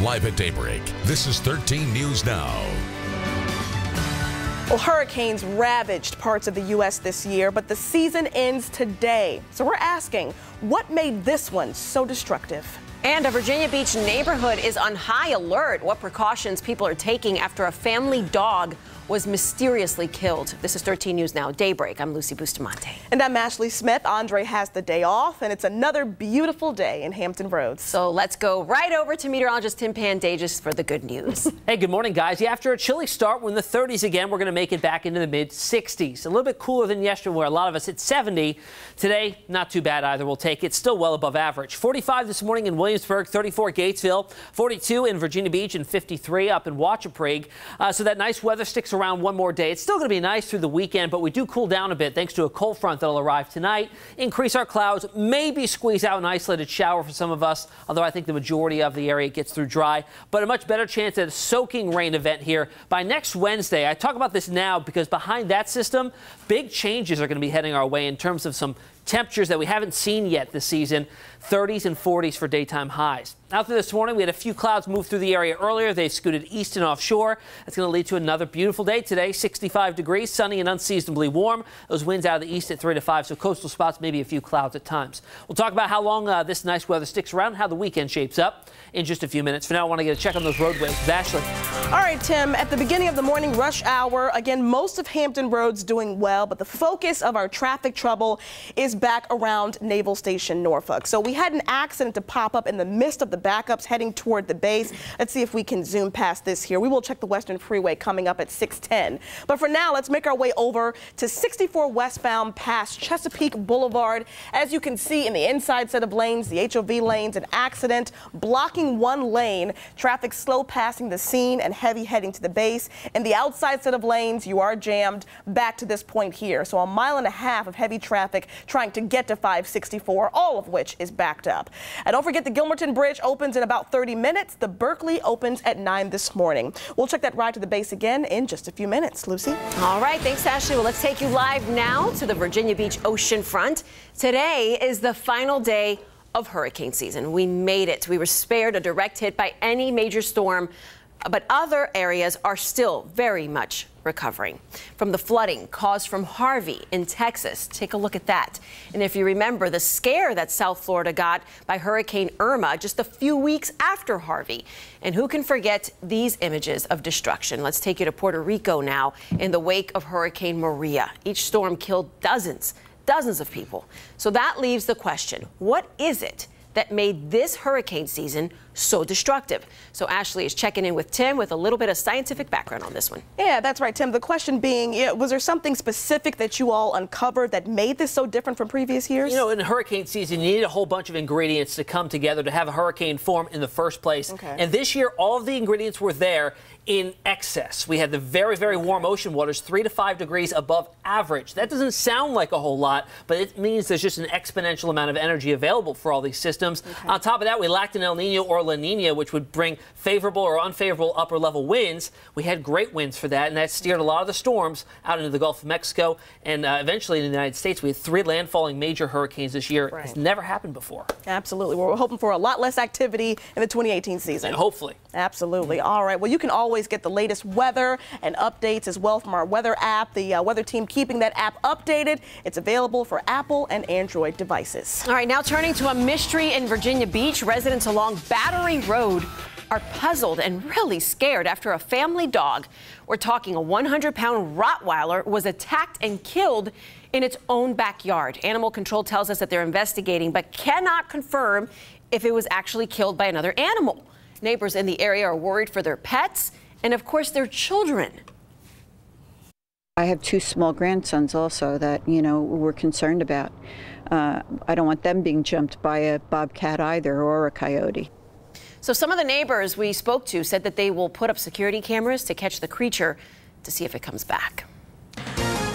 Live at daybreak, this is 13 News Now. Well, hurricanes ravaged parts of the U.S. this year, but the season ends today. So we're asking, what made this one so destructive? And a Virginia Beach neighborhood is on high alert. What precautions people are taking after a family dog was mysteriously killed. This is 13 News Now, Daybreak. I'm Lucy Bustamante. And I'm Ashley Smith. Andre has the day off, and it's another beautiful day in Hampton Roads. So let's go right over to meteorologist Tim Pandages for the good news. Hey, good morning, guys. Yeah, after a chilly start, we're in the 30s again. We're going to make it back into the mid-60s. A little bit cooler than yesterday, where a lot of us hit 70. Today, not too bad either. We'll take it. Still well above average. 45 this morning in Williamsburg, 34 Gatesville, 42 in Virginia Beach, and 53 up in Wachapreague. So that nice weather sticks around one more day. It's still going to be nice through the weekend, but we do cool down a bit thanks to a cold front that'll arrive tonight. Increase our clouds, maybe squeeze out an isolated shower for some of us, although I think the majority of the area gets through dry. But a much better chance at a soaking rain event here by next Wednesday. I talk about this now because behind that system, big changes are going to be heading our way in terms of some temperatures that we haven't seen yet this season. 30s and 40s for daytime highs. Out there this morning, we had a few clouds move through the area earlier. They scooted east and offshore. That's going to lead to another beautiful day today. 65 degrees, sunny and unseasonably warm. Those winds out of the east at 3 to 5, so coastal spots, maybe a few clouds at times. We'll talk about how long this nice weather sticks around, how the weekend shapes up in just a few minutes. For now, I want to get a check on those roadways with Ashley. All right, Tim, at the beginning of the morning rush hour, again, most of Hampton Roads doing well, but the focus of our traffic trouble is back around Naval Station, Norfolk. So we had an accident to pop up in the midst of the backups heading toward the base. Let's see if we can zoom past this here. We will check the Western Freeway coming up at 6:10. But for now, let's make our way over to 64 westbound past Chesapeake Boulevard. As you can see in the inside set of lanes, the HOV lanes, an accident blocking one lane. Traffic slow passing the scene and heavy heading to the base. In the outside set of lanes, you are jammed back to this point here. So a mile and a half of heavy traffic trying to get to 564, all of which is backed up. And don't forget the Gilmerton Bridge opens in about 30 minutes. The Berkeley opens at 9 this morning. We'll check that ride to the base again in just a few minutes. Lucy? All right. Thanks, Ashley. Well, let's take you live now to the Virginia Beach ocean front. Today is the final day of hurricane season. We made it. We were spared a direct hit by any major storm, but other areas are still very much recovering from the flooding caused from Harvey in Texas. Take a look at that. And if you remember the scare that South Florida got by Hurricane Irma just a few weeks after Harvey. And who can forget these images of destruction? Let's take you to Puerto Rico now in the wake of Hurricane Maria. Each storm killed dozens of people. So that leaves the question, what is it that made this hurricane season so destructive? So Ashley is checking in with Tim with a little bit of scientific background on this one. Yeah, that's right, Tim. The question being, was there something specific that you all uncovered that made this so different from previous years? You know, in hurricane season, you need a whole bunch of ingredients to come together to have a hurricane form in the first place. Okay. And this year, all of the ingredients were there in excess. We had the very, very warm ocean waters, 3 to 5 degrees above average. That doesn't sound like a whole lot, but it means there's just an exponential amount of energy available for all these systems. Okay. On top of that, we lacked an El Nino or La Nina, which would bring favorable or unfavorable upper level winds. We had great winds for that, and that steered a lot of the storms out into the Gulf of Mexico. And eventually in the United States, we had 3 landfalling major hurricanes this year. Right. It's never happened before. Absolutely. We're hoping for a lot less activity in the 2018 season. And hopefully. Absolutely. All right. Well, you can always get the latest weather and updates as well from our weather app. The weather team keeping that app updated. It's available for Apple and Android devices. All right, now turning to a mystery in Virginia Beach. Residents along Battery Road are puzzled and really scared after a family dog, we're talking a 100-pound Rottweiler, was attacked and killed in its own backyard. Animal Control tells us that they're investigating but cannot confirm if it was actually killed by another animal. Neighbors in the area are worried for their pets and, of course, their children. I have 2 small grandsons also that, we're concerned about. I don't want them being jumped by a bobcat either, or a coyote. So some of the neighbors we spoke to said that they will put up security cameras to catch the creature to see if it comes back.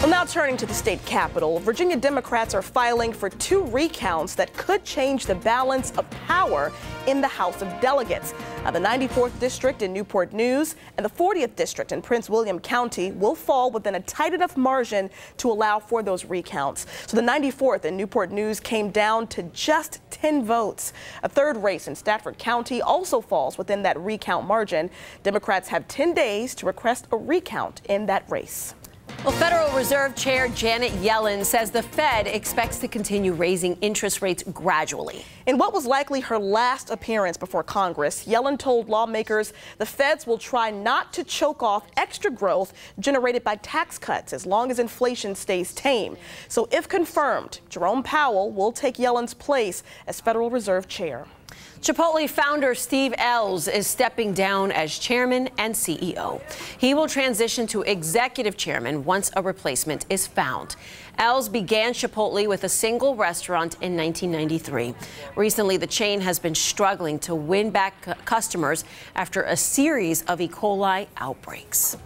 Well, now turning to the state capitol, Virginia Democrats are filing for 2 recounts that could change the balance of power in the House of Delegates. The 94th District in Newport News and the 40th District in Prince William County will fall within a tight enough margin to allow for those recounts. So the 94th in Newport News came down to just 10 votes. A third race in Stafford County also falls within that recount margin. Democrats have 10 days to request a recount in that race. Well, Federal Reserve Chair Janet Yellen says the Fed expects to continue raising interest rates gradually. In what was likely her last appearance before Congress, Yellen told lawmakers the feds will try not to choke off extra growth generated by tax cuts as long as inflation stays tame. So if confirmed, Jerome Powell will take Yellen's place as Federal Reserve Chair. Chipotle founder Steve Ells is stepping down as chairman and CEO. He will transition to executive chairman once a replacement is found. Ells began Chipotle with a single restaurant in 1993. Recently, the chain has been struggling to win back customers after a series of E. coli outbreaks.